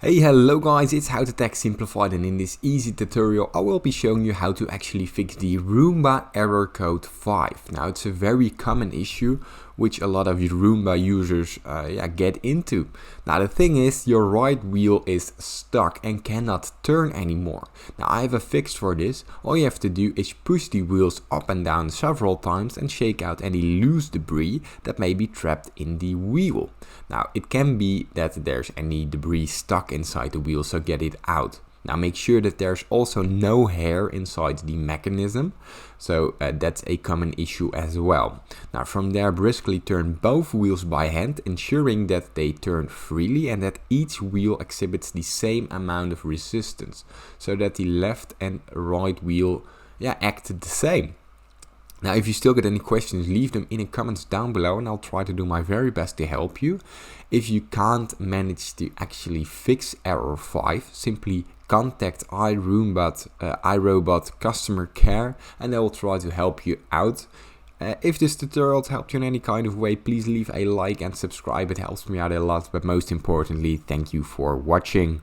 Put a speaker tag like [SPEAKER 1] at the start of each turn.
[SPEAKER 1] Hey, hello guys, it's How to Tech Simplified, and in this easy tutorial I will be showing you how to actually fix the Roomba error code 5. Now it's a very common issue which a lot of Roomba users get into. Now the thing is, your right wheel is stuck and cannot turn anymore. Now I have a fix for this. All you have to do is push the wheels up and down several times and shake out any loose debris that may be trapped in the wheel. Now it can be that there's any debris stuck inside the wheel, so get it out. Now make sure that there's also no hair inside the mechanism, so that's a common issue as well. Now from there, briskly turn both wheels by hand, ensuring that they turn freely and that each wheel exhibits the same amount of resistance, so that the left and right wheel act the same. Now, if you still get any questions, leave them in the comments down below and I'll try to do my very best to help you. If you can't manage to actually fix error 5, simply contact iRobot customer care and they will try to help you out. If this tutorial helped you in any kind of way, please leave a like and subscribe. It helps me out a lot, but most importantly, thank you for watching.